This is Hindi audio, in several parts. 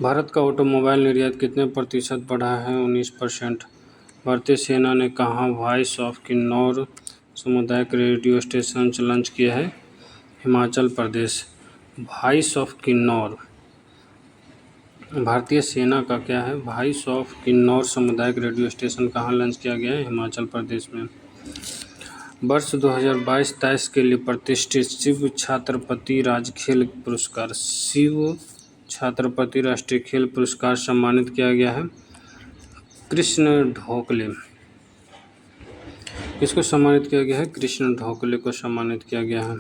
भारत का ऑटोमोबाइल निर्यात कितने प्रतिशत बढ़ा है? 19%। भारतीय सेना ने कहाँ वॉइस ऑफ किन्नौर सामुदायिक रेडियो स्टेशन लॉन्च किया है? हिमाचल प्रदेश। वॉइस ऑफ किन्नौर भारतीय सेना का क्या है? वॉइस ऑफ किन्नौर सामुदायिक रेडियो स्टेशन कहाँ लॉन्च किया गया है? हिमाचल प्रदेश में। वर्ष 2022-23 के लिए प्रतिष्ठित शिव छात्रपति राजखेल पुरस्कार शिव छात्रपति राष्ट्रीय खेल पुरस्कार सम्मानित किया गया है कृष्ण ढोकले। किसको सम्मानित किया गया है? कृष्ण ढोकले को सम्मानित किया गया है।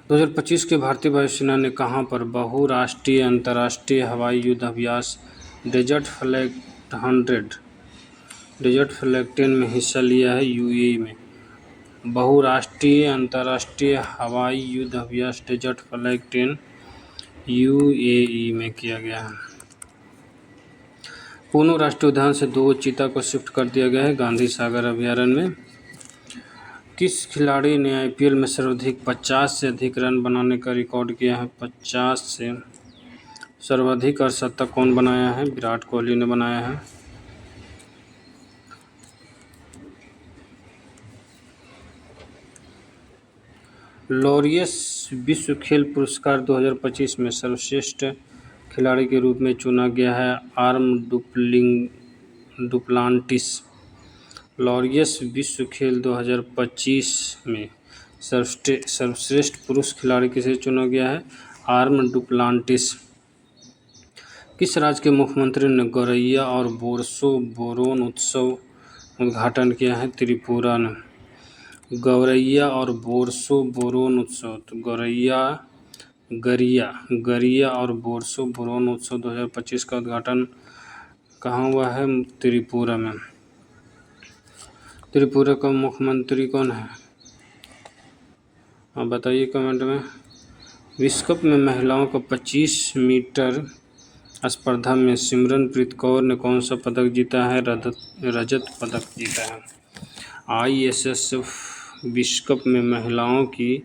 दो 2025 के भारतीय वायुसेना ने कहाँ पर बहुराष्ट्रीय अंतर्राष्ट्रीय हवाई युद्ध अभ्यास डेजर्ट फ्लैग 10 में हिस्सा लिया है? यूएई में। बहुराष्ट्रीय अंतर्राष्ट्रीय हवाई युद्ध अभ्यास डेजर्ट फ्लैग 10 यूएई में किया गया है। पूनो राष्ट्रीय उद्यान से 2 चीता को शिफ्ट कर दिया गया है गांधी सागर अभयारण्य में। किस खिलाड़ी ने आईपीएल में सर्वाधिक 50 से अधिक रन बनाने का रिकॉर्ड किया है? 50 से सर्वाधिक और शतक कौन बनाया है? विराट कोहली ने बनाया है। लॉरियस विश्व खेल पुरस्कार 2025 में सर्वश्रेष्ठ खिलाड़ी के रूप में चुना गया है आर्म डुप्लांटिस। लॉरियस विश्व खेल 2025 में सर्वश्रेष्ठ पुरुष खिलाड़ी किसे चुना गया है? Arm Duplantis. किस राज्य के मुख्यमंत्री ने गौरैया और बोरसो बोरोन उत्सव उद्घाटन किया है? त्रिपुरा ने। गौरैया और बोरसो बोरोन उत्सव गरिया और बोरसो बोरोन उत्सव 2025 का उद्घाटन कहाँ हुआ है? त्रिपुरा में। त्रिपुरा का मुख्यमंत्री कौन है? आप बताइए कमेंट में। विश्व कप में महिलाओं का 25 मीटर स्पर्धा में सिमरनप्रीत कौर ने कौन सा पदक जीता है? रजत पदक जीता है। आईएसएसएफ विश्व कप में महिलाओं की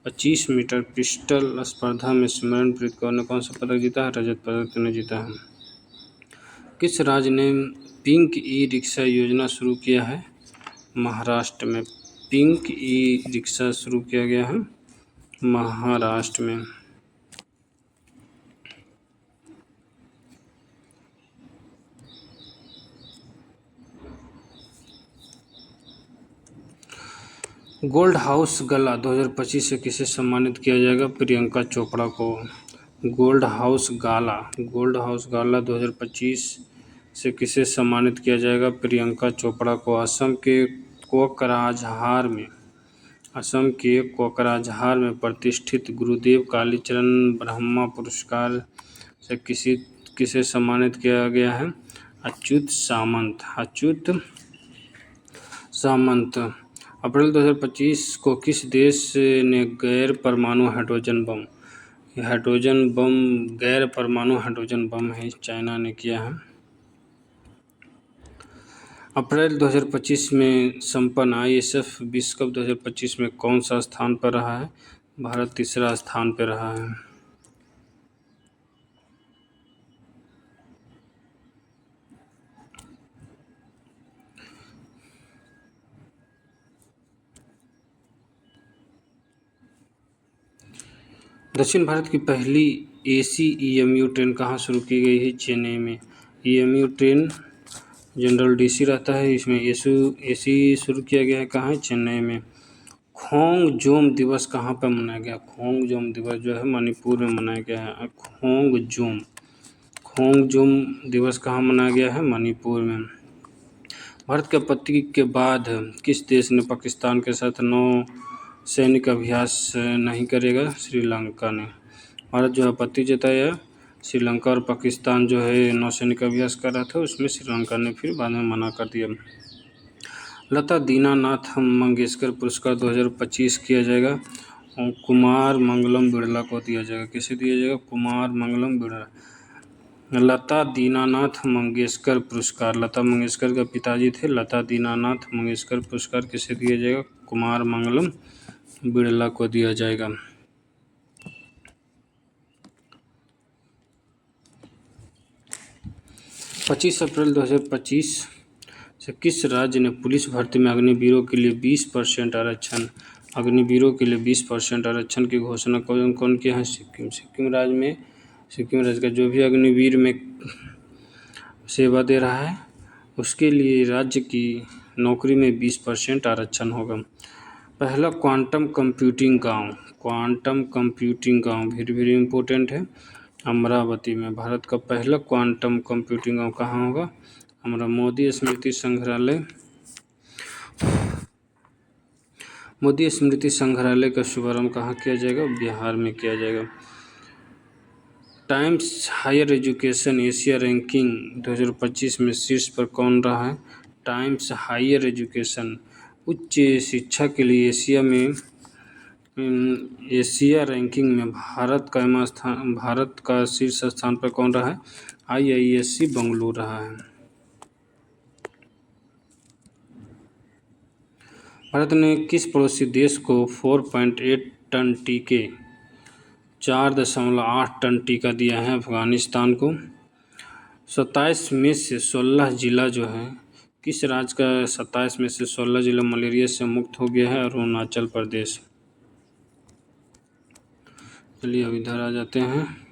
25 मीटर पिस्टल स्पर्धा में सिमरनप्रीत कौर ने कौन सा पदक जीता है? रजत पदक ने जीता है। किस राज्य ने पिंक ई रिक्शा योजना शुरू किया है? महाराष्ट्र में। पिंक ई रिक्शा शुरू किया गया है महाराष्ट्र में। गोल्ड हाउस गाला 2025 से किसे सम्मानित किया जाएगा? प्रियंका चोपड़ा को। गोल्ड हाउस गाला 2025 से किसे सम्मानित किया जाएगा? प्रियंका चोपड़ा को। असम के कोकराझार में प्रतिष्ठित गुरुदेव कालीचरण ब्रह्मा पुरस्कार से किसे सम्मानित किया गया है? अच्युत सामंत। अप्रैल 2025 को किस देश ने गैर परमाणु हाइड्रोजन बम है चाइना ने किया है। अप्रैल 2025 में संपन्न आईएसएफ विश्व कप 2025 में कौन सा स्थान पर रहा है? भारत तीसरा स्थान पर रहा है। दक्षिण भारत की पहली एसी ईएमयू ट्रेन कहाँ शुरू की गई है? चेन्नई में। ईएमयू ट्रेन जनरल डीसी रहता है, इसमें एसी शुरू किया गया है कहाँ है? चेन्नई में। खोंगजोम दिवस कहाँ पर मनाया गया? खोंगजोम दिवस जो है मणिपुर में मनाया गया है। खोंगजोम दिवस कहाँ मनाया गया है? मणिपुर में। भारत की आपत्ति के बाद किस देश ने पाकिस्तान के साथ नौ सैनिक अभ्यास नहीं करेगा? श्रीलंका ने। भारत जो आपत्ति जताया, श्रीलंका और पाकिस्तान जो है नौसैनिक अभ्यास कर रहा था, उसमें श्रीलंका ने फिर बाद में मना कर दिया। लता दीनानाथ मंगेशकर पुरस्कार 2025 किया जाएगा और कुमार मंगलम बिरला को दिया जाएगा। किसे दिया जाएगा? कुमार मंगलम बिरला। लता दीनानाथ मंगेशकर पुरस्कार, लता मंगेशकर का पिताजी थे लता दीनानाथ मंगेशकर पुरस्कार किसे दिया जाएगा? कुमार मंगलम बिड़ला को दिया जाएगा। 25 अप्रैल 2025 से किस राज्य ने पुलिस भर्ती में अग्निवीरों के लिए 20% आरक्षण अग्निवीरों के लिए 20% आरक्षण की घोषणा कौन कौन किया है? सिक्किम राज्य में, सिक्किम राज्य का जो भी अग्निवीर में सेवा दे रहा है उसके लिए राज्य की नौकरी में 20% आरक्षण होगा। पहला क्वांटम कंप्यूटिंग गांव वेरी वेरी इम्पोर्टेंट है, अमरावती में। भारत का पहला क्वांटम कंप्यूटिंग गांव कहाँ होगा? हमारा मोदी स्मृति संग्रहालय का शुभारंभ कहाँ किया जाएगा? बिहार में किया जाएगा। Times Higher Education Asia ranking 2025 में शीर्ष पर कौन रहा है? टाइम्स हायर एजुकेशन उच्च शिक्षा के लिए एशिया रैंकिंग में भारत का शीर्ष स्थान पर कौन रहा है? IISc बेंगलुरु रहा है। भारत ने किस पड़ोसी देश को 4.8 टन टीके 4.8 टन टीका दिया है? अफगानिस्तान को। 27 में से 16 जिला जो है किस राज्य का 27 में से 16 जिला मलेरिया से मुक्त हो गया है? अरुणाचल प्रदेश। चलिए अब इधर आ जाते हैं।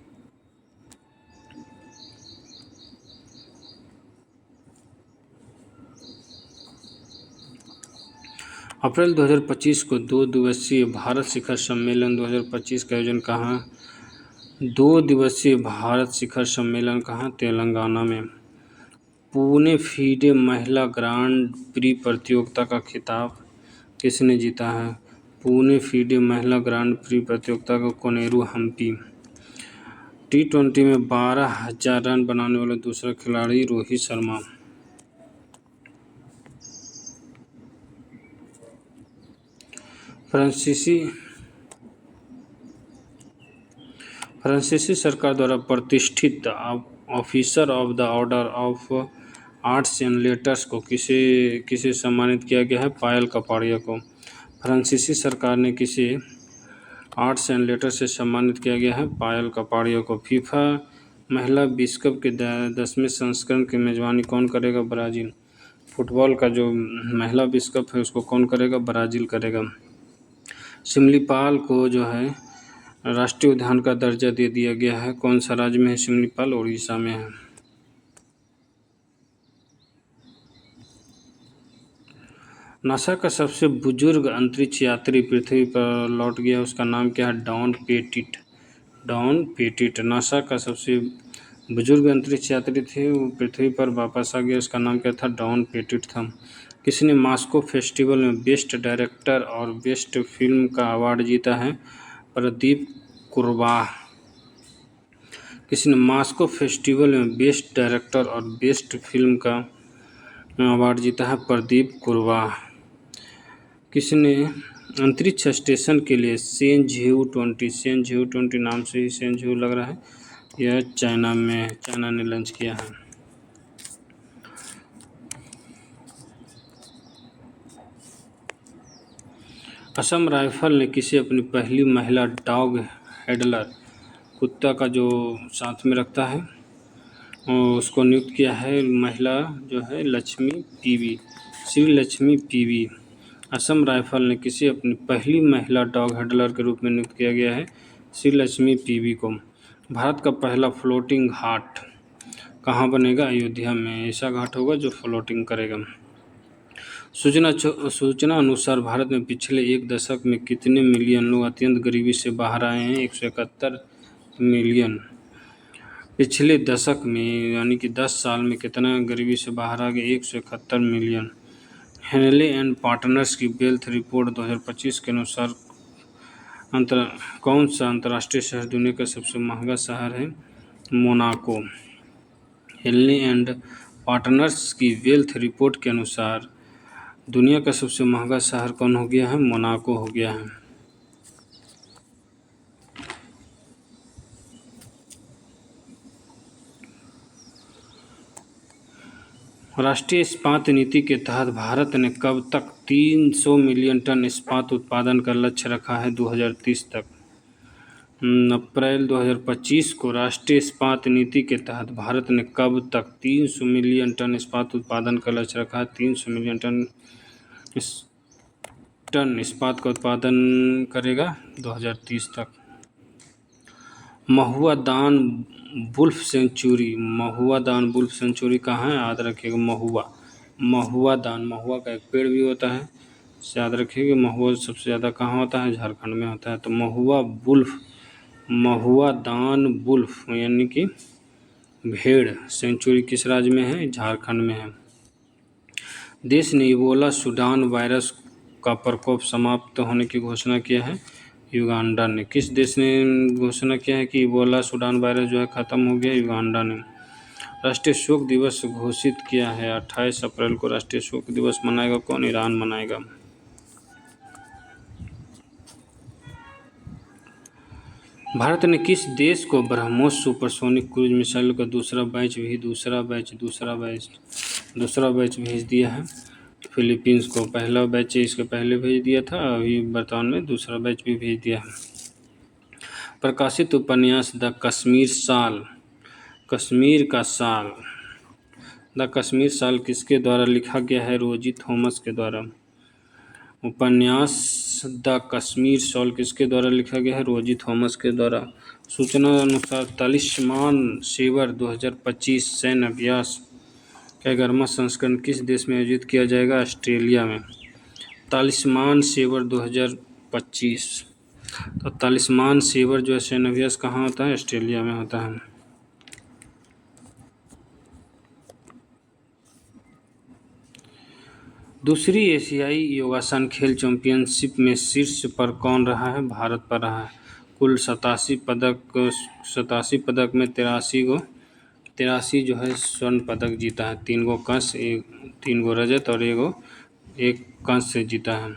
अप्रैल 2025 को 2 दिवसीय भारत शिखर सम्मेलन 2025 का आयोजन कहाँ? 2 दिवसीय भारत शिखर सम्मेलन कहाँ? तेलंगाना में। पुणे फीडे महिला ग्रांड प्री प्रतियोगिता का खिताब किसने जीता है? पुणे फीडे महिला ग्रांड प्री प्रतियोगिता को कोनेरू हम्पी। T20 में 12,000 रन बनाने वाला दूसरा खिलाड़ी रोहित शर्मा। फ्रांसीसी सरकार द्वारा प्रतिष्ठित officer of the Order of arts and letters को किसे सम्मानित किया गया है? पायल कपाड़िया को। फ्रांसीसी सरकार ने किसे आर्ट्स एंड लेटर्स से सम्मानित किया गया है? पायल कपाड़िया को। फीफा महिला विश्व कप के 10वें संस्करण की मेजबानी कौन करेगा? ब्राज़ील। फुटबॉल का जो महिला विश्व कप है उसको कौन करेगा? ब्राज़ील करेगा। शिमलीपाल को जो है राष्ट्रीय उद्यान का दर्जा दे दिया गया है। कौन सा राज्य में है शिमलीपाल? उड़ीसा में है। नासा का सबसे बुजुर्ग अंतरिक्ष यात्री पृथ्वी पर लौट गया, उसका नाम क्या है? Don petit. नासा का सबसे बुजुर्ग अंतरिक्ष यात्री थे, वो पृथ्वी पर वापस आ गया, उसका नाम क्या था? डॉन पेटिट था। किसने मॉस्को फेस्टिवल में बेस्ट डायरेक्टर और बेस्ट फिल्म का अवार्ड जीता है? प्रदीप कुरवाह। किसने मॉस्को फेस्टिवल में बेस्ट डायरेक्टर और बेस्ट फिल्म का अवार्ड जीता है? प्रदीप कुरवाह। किसने अंतरिक्ष स्टेशन के लिए सेंझियू 20 नाम से ही सेंझियू लग रहा है, यह चाइना ने लॉन्च किया है। असम राइफल ने किसे अपनी पहली महिला डॉग हैंडलर, कुत्ता का जो साथ में रखता है, उसको नियुक्त किया है? महिला जो है श्री लक्ष्मी पीवी। असम राइफल ने किसे अपनी पहली महिला डॉग हैंडलर के रूप में नियुक्त किया गया है? श्री लक्ष्मी पीवी को। भारत का पहला फ्लोटिंग घाट कहाँ बनेगा? अयोध्या में। ऐसा घाट होगा जो फ्लोटिंग करेगा। सूचना अनुसार भारत में पिछले एक दशक में कितने मिलियन लोग अत्यंत गरीबी से बाहर आए हैं? 171 मिलियन। पिछले दशक में यानी कि 10 साल में कितना गरीबी से बाहर आ गए? 171 मिलियन। हेनले एंड पार्टनर्स की वेल्थ रिपोर्ट 2025 के अनुसार कौन सा अंतर्राष्ट्रीय शहर दुनिया का सबसे महंगा शहर है? मोनाको। हेनले एंड पार्टनर्स की वेल्थ रिपोर्ट के अनुसार दुनिया का सबसे महंगा शहर कौन हो गया है? मोनाको हो गया है। राष्ट्रीय इस्पात नीति के तहत भारत ने कब तक 300 मिलियन टन इस्पात उत्पादन का लक्ष्य रखा है 2030 तक? अप्रैल 2025 को राष्ट्रीय इस्पात नीति के तहत भारत ने कब तक 300 मिलियन टन इस्पात उत्पादन का लक्ष्य रखा है? 300 मिलियन टन इस्पात का उत्पादन करेगा 2030 तक। महुआ दान वुल्फ सेंचुरी कहाँ है? याद रखिएगा महुआ का एक पेड़ भी होता है, इसे याद रखिएगा। महुआ सबसे ज़्यादा कहाँ होता है? झारखंड में होता है। तो महुआ दान वुल्फ यानी कि भेड़ सेंचुरी किस राज्य में है? झारखंड में है। देश ने इबोला सूडान वायरस का प्रकोप समाप्त होने की घोषणा किया है? युगांडा ने। किस देश ने घोषणा किया है कि इबोला सूडान वायरस जो है ख़त्म हो गया? युगांडा ने। राष्ट्रीय शोक दिवस घोषित किया है 28 अप्रैल को। राष्ट्रीय शोक दिवस मनाएगा कौन? ईरान मनाएगा। भारत ने किस देश को ब्रह्मोस सुपरसोनिक क्रूज मिसाइल का दूसरा बैच भेज दिया है? फिलीपींस को। पहला बैच इसके पहले भेज दिया था, अभी वर्तमान में दूसरा बैच भी भेज दिया है। प्रकाशित उपन्यास द कश्मीर साल किसके द्वारा लिखा गया है? रोजी थॉमस के द्वारा। उपन्यास द कश्मीर साल किसके द्वारा लिखा गया है? रोजी थॉमस के द्वारा। सूचना अनुसार तालिस्मान सेवर 2025 सैन्य अभ्यास का 11वां संस्करण किस देश में आयोजित किया जाएगा? ऑस्ट्रेलिया में। तालिस्मान सेवर 2025। तो तालिस्मान सेवर जो है सैन्य अभ्यास कहाँ होता है? ऑस्ट्रेलिया में होता है। दूसरी एशियाई योगासन खेल चैंपियनशिप में शीर्ष पर कौन रहा है? भारत पर रहा है। कुल 87 पदक में 83 जो है स्वर्ण पदक जीता है। 3 गो कांस्य, 3 गो रजत और एक कांस्य जीता है।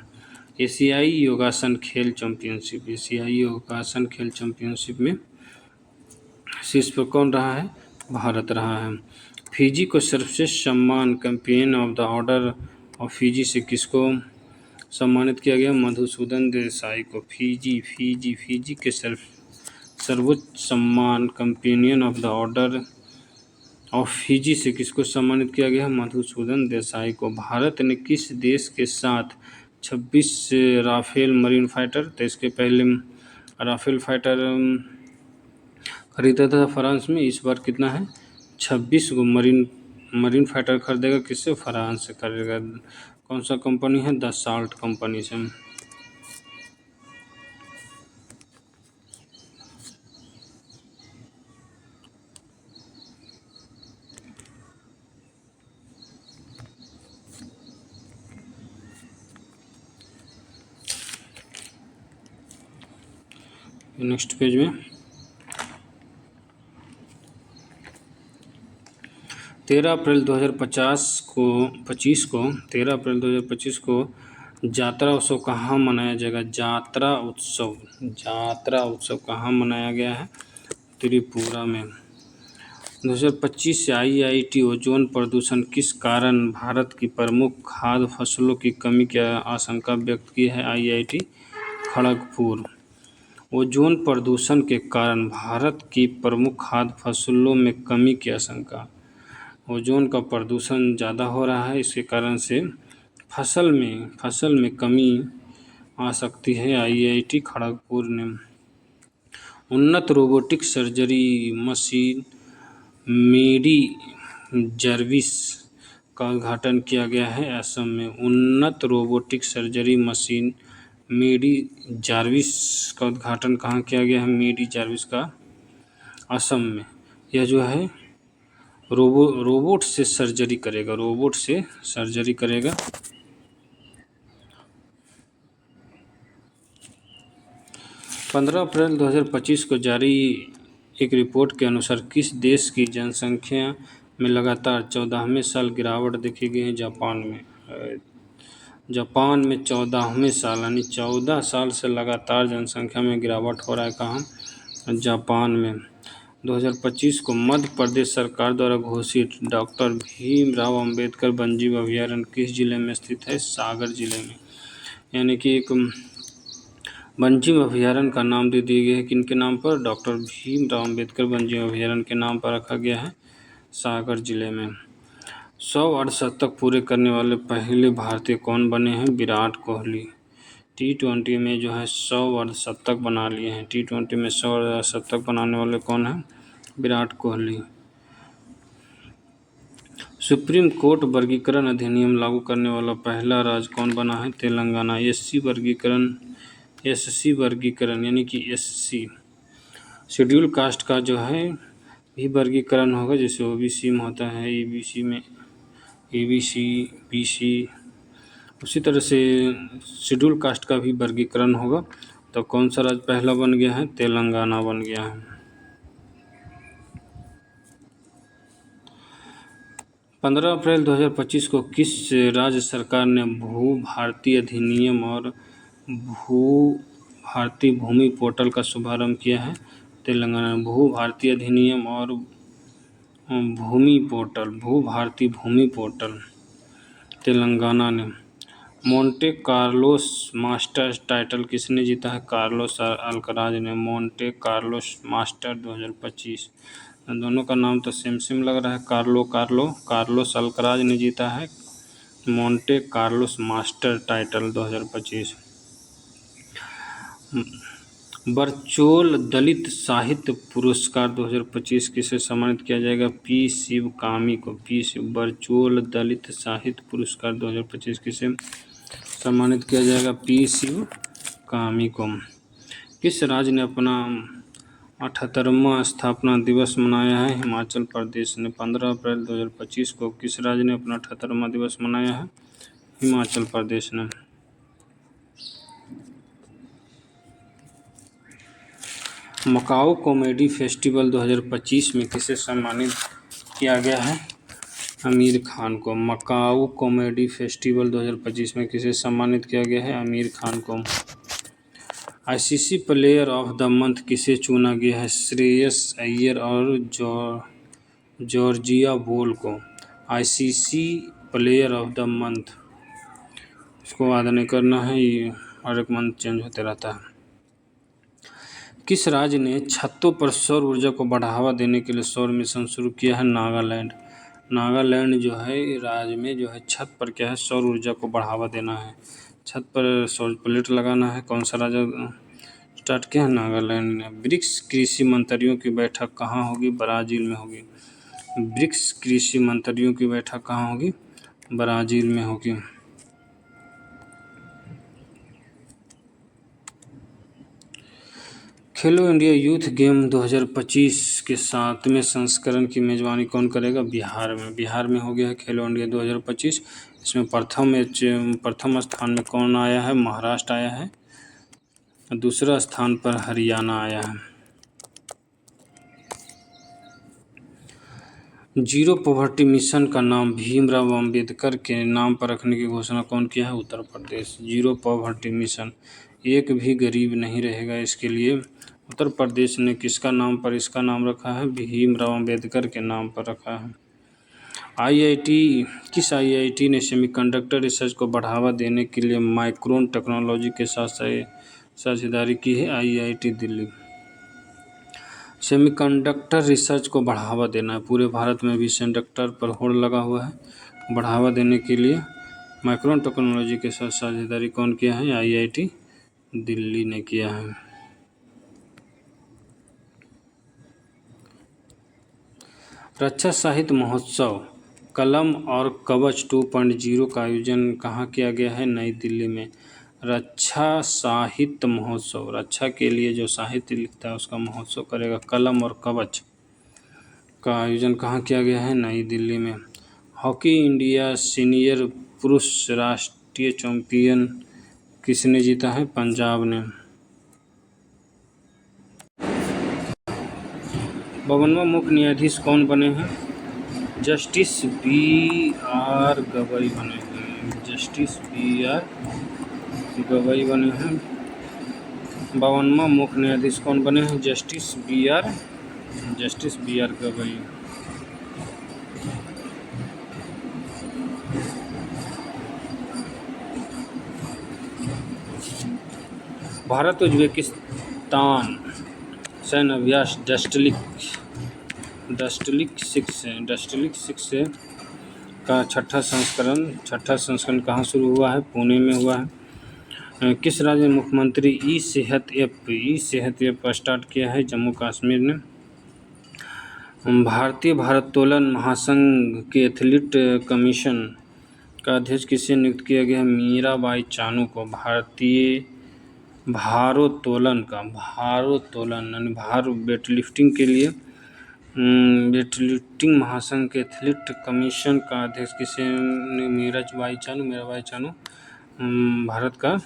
एशियाई योगासन खेल चैंपियनशिप में शीर्ष पर कौन रहा है? भारत रहा है। फिजी को सर्वश्रेष्ठ सम्मान Companion of the Order of Fiji से किसको सम्मानित किया गया? मधुसूदन देसाई को। फिजी के सर्वोच्च सम्मान Companion of the Order of Fiji से किसको सम्मानित किया गया? मधुसूदन देसाई को। भारत ने किस देश के साथ 26 राफेल मरीन फाइटर, तो इसके पहले राफेल फाइटर खरीदा था फ्रांस में, इस बार कितना है? 26 गो मरीन फाइटर खरीदेगा। किससे? फ्रांस से खरीदेगा। कौन सा कंपनी है? दसाल्ट कंपनी से। नेक्स्ट पेज में 13 अप्रैल 2025 को यात्रा उत्सव कहाँ मनाया जाएगा? यात्रा उत्सव कहाँ मनाया गया है? त्रिपुरा में। 2025 से IIT ओजोन प्रदूषण किस कारण भारत की प्रमुख खाद्य फसलों की कमी की आशंका व्यक्त की है? IIT खड़गपुर। ओजोन प्रदूषण के कारण भारत की प्रमुख खाद्य फसलों में कमी की आशंका। ओजोन का प्रदूषण ज़्यादा हो रहा है, इसके कारण से फसल में कमी आ सकती है। IIT खड़गपुर ने। उन्नत रोबोटिक सर्जरी मशीन मेडी जर्विस का उद्घाटन किया गया है असम में। उन्नत रोबोटिक सर्जरी मशीन मेडी जार्विस का उद्घाटन कहाँ किया गया है? मेडी जार्विस का असम में। यह जो है रोबोट से सर्जरी करेगा। 15 अप्रैल 2025 को जारी एक रिपोर्ट के अनुसार किस देश की जनसंख्या में लगातार 14वें साल गिरावट देखी गई है? जापान में 14वें साल यानी 14 साल से लगातार जनसंख्या में गिरावट हो रहा है। कहाँ? जापान में। 2025 को मध्य प्रदेश सरकार द्वारा घोषित डॉक्टर भीमराव अंबेडकर वन्यजीव अभयारण्य किस जिले में स्थित है? सागर जिले में। यानी कि एक वन्यजीव अभयारण्य का नाम दे दिया गया है किनके नाम पर? डॉक्टर भीमराव अंबेडकर वन्यजीव अभयारण्य के नाम पर रखा गया है, सागर जिले में। 100 अर्धशतक पूरे करने वाले पहले भारतीय कौन बने हैं? विराट कोहली। T20 में जो है 100 अर्धशतक बना लिए हैं। T20 में 100 अर्धशतक बनाने वाले कौन हैं? विराट कोहली। सुप्रीम कोर्ट वर्गीकरण अधिनियम लागू करने वाला पहला राज्य कौन बना है? तेलंगाना। SC वर्गीकरण यानी कि SC शेड्यूल कास्ट का जो है भी वर्गीकरण होगा, जैसे OBC में होता है, EBC में ABC, BC, उसी तरह से शेड्यूल कास्ट का भी वर्गीकरण होगा। तो कौन सा राज्य पहला बन गया है? तेलंगाना बन गया है। 15 अप्रैल 2025 को किस राज्य सरकार ने भू भारती अधिनियम और भू भारती भूमि पोर्टल का शुभारंभ किया है? तेलंगाना। भू भारती अधिनियम और भू भारती भूमि पोर्टल तेलंगाना ने। मोंटे कार्लोस मास्टर्स टाइटल किसने जीता है? कार्लोस अल्कराज ने। मोंटे कार्लोस मास्टर 2025, दोनों का नाम तो सेम लग रहा है, कार्लोस अल्कराज ने जीता है मोंटे कार्लोस मास्टर टाइटल 2025। बरचोल दलित साहित्य पुरस्कार 2025 किसे सम्मानित किया जाएगा? P शिवकामी को। बरचोल दलित साहित्य पुरस्कार 2025 किसे सम्मानित किया जाएगा? P शिवकामी को। किस राज्य ने अपना 78वां स्थापना दिवस मनाया है? हिमाचल प्रदेश ने। 15 अप्रैल 2025 को किस राज्य ने अपना 78वां दिवस मनाया है? हिमाचल प्रदेश ने। मकाऊ कॉमेडी फेस्टिवल 2025 में किसे सम्मानित किया गया है? आमिर खान को। मकाऊ कॉमेडी फेस्टिवल 2025 में किसे सम्मानित किया गया है? आमिर खान को। ICC player of the month किसे चुना गया है? श्रेयस अय्यर और जॉर्जिया बोल को। ICC player of the month, इसको याद नहीं करना है, ये हर एक मंथ चेंज होते रहता है। किस राज्य ने छतों पर सौर ऊर्जा को बढ़ावा देने के लिए सौर मिशन शुरू किया है? नागालैंड। नागालैंड जो है राज्य में जो है छत पर क्या है? सौर ऊर्जा को बढ़ावा देना है, छत पर सौर प्लेट लगाना है। कौन सा राज्य स्टार्ट किया है? नागालैंड ने। ब्रिक्स कृषि मंत्रियों की बैठक कहाँ होगी? ब्राज़ील में होगी। ब्रिक्स कृषि मंत्रियों की बैठक कहाँ होगी? ब्राज़ील में होगी। खेलो इंडिया यूथ गेम 2025 के 7वें संस्करण की मेज़बानी कौन करेगा? बिहार में हो गया है खेलो इंडिया 2025। इसमें प्रथम स्थान में कौन आया है? महाराष्ट्र आया है। दूसरा स्थान पर हरियाणा आया है। जीरो पॉवर्टी मिशन का नाम भीमराव अंबेडकर के नाम पर रखने की घोषणा कौन किया है? Uttar Pradesh. Zero poverty mission, एक भी गरीब नहीं रहेगा, इसके लिए उत्तर प्रदेश ने किसका नाम पर इसका नाम रखा है? भीमराव अंबेडकर के नाम पर रखा है। किस IIT ने सेमीकंडक्टर रिसर्च को बढ़ावा देने के लिए माइक्रोन टेक्नोलॉजी के साथ साझेदारी की है? IIT दिल्ली। सेमीकंडक्टर रिसर्च को बढ़ावा देना है, पूरे भारत में भी सेमीकंडक्टर पर होड़ लगा हुआ है, बढ़ावा देने के लिए माइक्रोन टेक्नोलॉजी के साथ साझेदारी कौन किया है? IIT दिल्ली ने किया है। रक्षा साहित्य महोत्सव कलम और कवच 2.0 का आयोजन कहाँ किया गया है? नई दिल्ली में। रक्षा साहित्य महोत्सव, रक्षा के लिए जो साहित्य लिखता है उसका महोत्सव करेगा। कलम और कवच का आयोजन कहाँ किया गया है? नई दिल्ली में। हॉकी इंडिया सीनियर पुरुष राष्ट्रीय चैंपियन किसने जीता है? पंजाब ने। 52वां मुख्य न्यायाधीश कौन बने हैं? जस्टिस BR गवई बने हैं। जस्टिस BR गवई बने हैं। 52वां मुख्य न्यायाधीश कौन बने हैं? Justice BR justice B R Gavai. Bharat Uzbekistan सैन्य अभ्यास डस्टलिक 6 का छठा संस्करण कहाँ शुरू हुआ है? पुणे में हुआ है। किस राज्य में मुख्यमंत्री ई सेहत ऐप स्टार्ट किया है? जम्मू कश्मीर ने। भारतीय भारोत्तोलन महासंघ के एथलीट कमीशन का अध्यक्ष किसे नियुक्त किया गया है? मीराबाई चानू को। भारतीय भारोत्तोलन यानी भार वेटलिफ्टिंग के लिए वेटलिफ्टिंग महासंघ के एथलीट कमीशन का अध्यक्ष किसे? मीराबाई चानू भारत का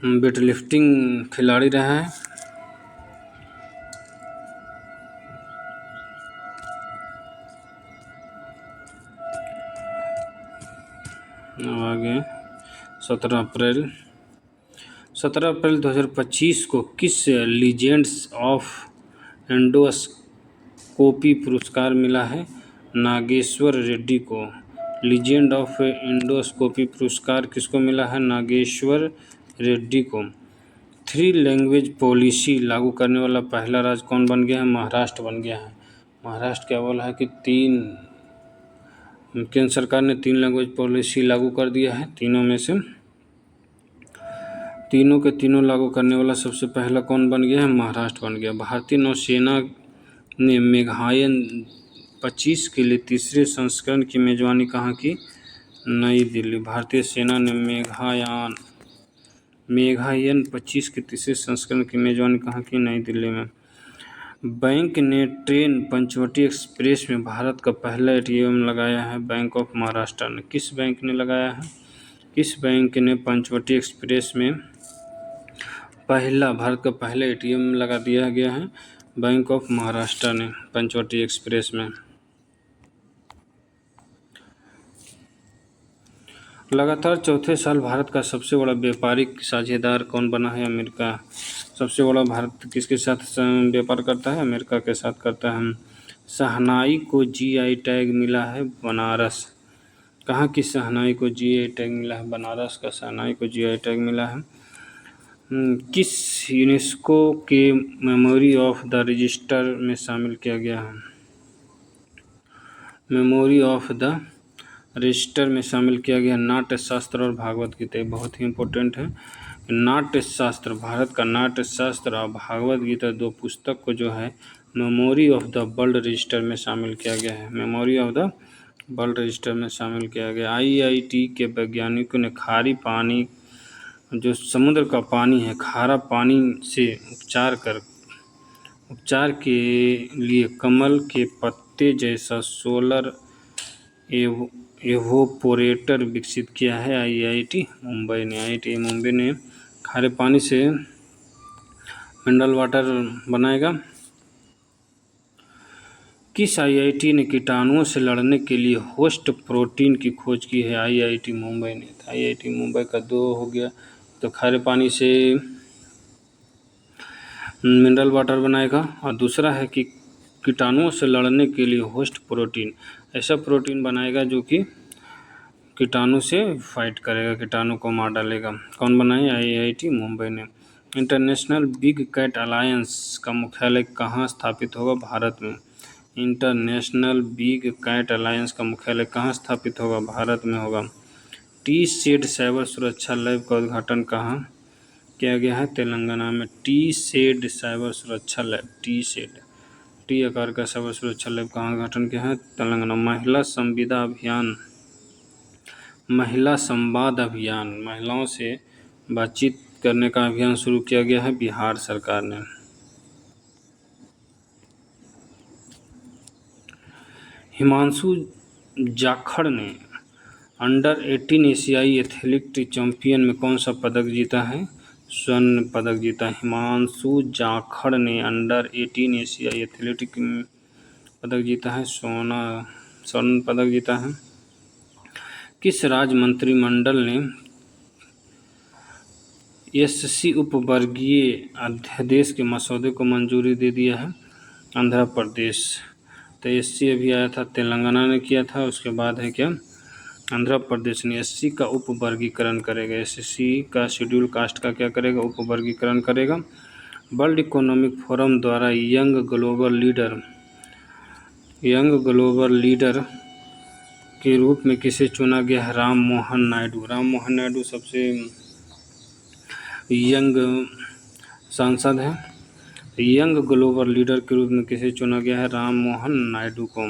वेटलिफ्टिंग खिलाड़ी रहा है। आगे 17 अप्रैल 2025 को किस लीजेंड्स ऑफ एंडोस्कोपी पुरस्कार मिला है? नागेश्वर रेड्डी को। लीजेंड ऑफ एंडोस्कोपी पुरस्कार किसको मिला है? नागेश्वर रेड्डी को। 3 लैंग्वेज पॉलिसी लागू करने वाला पहला राज्य कौन बन गया है? महाराष्ट्र बन गया है। महाराष्ट्र क्या बोला है कि केंद्र सरकार ने 3 लैंग्वेज पॉलिसी लागू कर दिया है। तीनों में से तीनों के तीनों लागू करने वाला सबसे पहला कौन बन गया है? महाराष्ट्र बन गया। भारतीय नौसेना ने मेघायन 25 के लिए तीसरे संस्करण की मेजबानी कहाँ की? नई दिल्ली। भारतीय सेना ने मेघायन 25 के तीसरे संस्करण की मेजबानी कहाँ की? नई दिल्ली में। बैंक ने ट्रेन पंचवटी एक्सप्रेस में भारत का पहला एटीएम लगाया है? बैंक ऑफ महाराष्ट्र ने। किस बैंक ने लगाया है? किस बैंक ने पंचवटी एक्सप्रेस में भारत का पहला एटीएम लगा दिया गया है? बैंक ऑफ महाराष्ट्र ने पंचवटी एक्सप्रेस में। लगातार चौथे साल भारत का सबसे बड़ा व्यापारिक साझेदार कौन बना है? अमेरिका। सबसे बड़ा भारत किसके साथ व्यापार करता है? अमेरिका के साथ करता है। शहनाई को जीआई टैग मिला है? बनारस। कहाँ की शहनाई को जीआई टैग मिला है? बनारस का शहनाई को जीआई टैग मिला है। किस यूनेस्को के मेमोरी ऑफ द रजिस्टर में शामिल किया गया है? मेमोरी ऑफ द रजिस्टर में शामिल किया गया नाट्य शास्त्र और भागवत गीता। बहुत ही इम्पोर्टेंट है। नाट्य शास्त्र, भारत का नाट्य शास्त्र और भागवत गीता 2 पुस्तक को जो है memory of the world register में शामिल किया गया है। Memory of the world register में शामिल किया गया। आईआईटी के वैज्ञानिकों ने खारी पानी, जो समुद्र का पानी है, खारा पानी से उपचार के लिए कमल के पत्ते जैसा सोलर एवोपोरेटर विकसित किया है आईआईटी मुंबई ने। खारे पानी से मिनरल वाटर बनाएगा। किस आईआईटी ने कीटाणुओं से लड़ने के लिए होस्ट प्रोटीन की खोज की है? आईआईटी मुंबई ने। आईआईटी मुंबई का 2 हो गया। तो खारे पानी से मिनरल वाटर बनाएगा। और दूसरा है कि कीटाणुओं से लड़ने के लिए होस्ट प्रोटीन, ऐसा प्रोटीन बनाएगा जो कि कीटाणु से फाइट करेगा, कीटाणु को मार डालेगा। कौन बनाए? आईआईटी मुंबई ने। इंटरनेशनल बिग कैट अलायंस का मुख्यालय कहाँ स्थापित होगा? भारत में। इंटरनेशनल बिग कैट अलायंस का मुख्यालय कहाँ स्थापित होगा? भारत में होगा। टी सेड साइबर सुरक्षा लैब का उद्घाटन कहाँ किया गया है? तेलंगाना में। टी सेड साइबर सुरक्षा लैब, टी आकार का साइबर सुरक्षा लैब कहाँ उद्घाटन किया है? तेलंगाना। महिला संवाद अभियान, महिलाओं से बातचीत करने का अभियान शुरू किया गया है बिहार सरकार ने। हिमांशु जाखड़ ने अंडर 18 एशियाई एथलेटिक चैंपियन में कौन सा पदक जीता है? स्वर्ण पदक जीता। हिमांशु जाखड़ ने अंडर 18 एशियाई एथलेटिक पदक जीता है, स्वर्ण पदक जीता है। किस राज्य मंत्रिमंडल ने एससी उपवर्गीय अध्यादेश के मसौदे को मंजूरी दे दिया है आंध्र प्रदेश। तो एससी अभी आया था, तेलंगाना ने किया था, उसके बाद है क्या, आंध्र प्रदेश ने एससी का उपवर्गीकरण करेगा। एससी का शेड्यूल कास्ट का क्या करेगा, उपवर्गीकरण करेगा। वर्ल्ड इकोनॉमिक फोरम द्वारा यंग ग्लोबल लीडर के रूप में किसे चुना गया है, राम मोहन नायडू। राम मोहन नायडू सबसे यंग सांसद हैं। यंग ग्लोबल लीडर के रूप में किसे चुना गया है, राम मोहन नायडू को।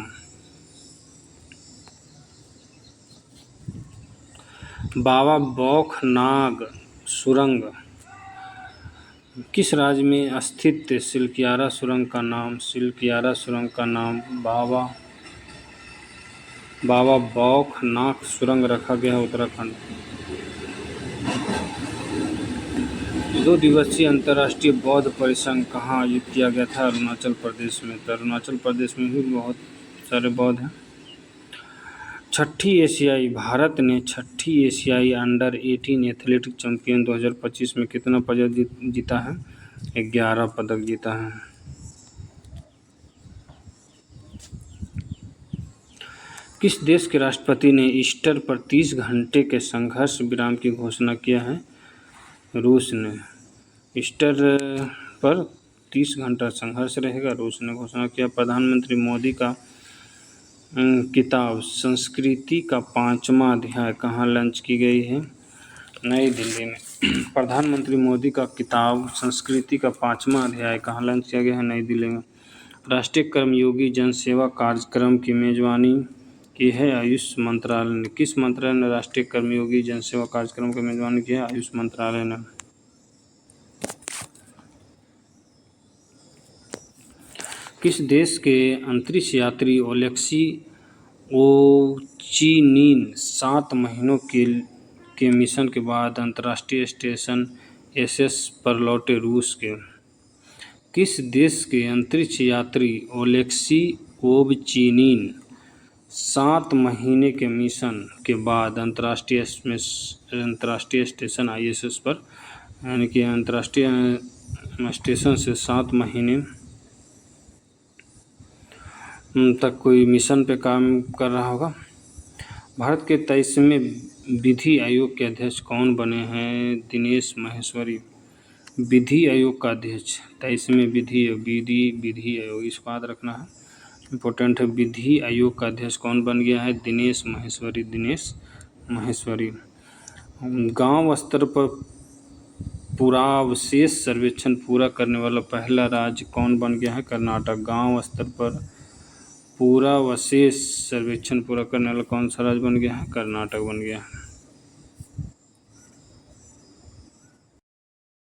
बाबा बौखनाग सुरंग किस राज्य में स्थित सिलकियारा सुरंग का नाम बाबा बौखनाग सुरंग रखा गया है, उत्तराखंड। 2 दिवसीय अंतर्राष्ट्रीय बौद्ध परिसंघ कहाँ आयोजित किया गया था, अरुणाचल प्रदेश में। तो अरुणाचल प्रदेश में भी बहुत सारे बौद्ध हैं। भारत ने छठी एशियाई अंडर-18 एथलेटिक चैंपियन 2025 में कितना पदक जीता है, 11 पदक जीता है। किस देश के राष्ट्रपति ने ईस्टर पर 30 घंटे के संघर्ष विराम की घोषणा किया है, रूस ने। ईस्टर पर 30 घंटा संघर्ष रहेगा, रूस ने घोषणा किया। प्रधानमंत्री मोदी का किताब संस्कृति का 5वां अध्याय कहाँ लॉन्च की गई है, नई दिल्ली में। प्रधानमंत्री मोदी का किताब संस्कृति का 5वां अध्याय कहाँ लॉन्च किया गया है, नई दिल्ली में। राष्ट्रीय कर्मयोगी जनसेवा कार्यक्रम की मेजबानी की है आयुष मंत्रालय ने। किस मंत्रालय ने राष्ट्रीय कर्मयोगी जनसेवा कार्यक्रम की मेजबानी की है, आयुष मंत्रालय ने। किस देश के अंतरिक्ष यात्री ओलेक्सी ओचिनिन 7 महीनों के मिशन के बाद अंतर्राष्ट्रीय स्टेशन एसएस पर लौटे, रूस के। किस देश के अंतरिक्ष यात्री ओलेक्सी ओवचिनिन 7 महीने के मिशन के बाद अंतर्राष्ट्रीय स्टेशन आईएसएस पर, यानी कि अंतर्राष्ट्रीय स्टेशन से 7 महीने तक कोई मिशन पे काम कर रहा होगा। भारत के 23वें विधि आयोग के अध्यक्ष कौन बने हैं, दिनेश माहेश्वरी। विधि आयोग का अध्यक्ष 23वें विधि आयोग, इसको याद रखना है, इम्पोर्टेंट है। विधि आयोग का अध्यक्ष कौन बन गया है, दिनेश माहेश्वरी। गांव स्तर पर पुरावशेष सर्वेक्षण पूरा करने वाला पहला राज्य कौन बन गया है, कर्नाटक। गांव स्तर पर पुरावशेष सर्वेक्षण पूरा करने वाला कौन सा राज्य बन गया है, कर्नाटक बन गया है।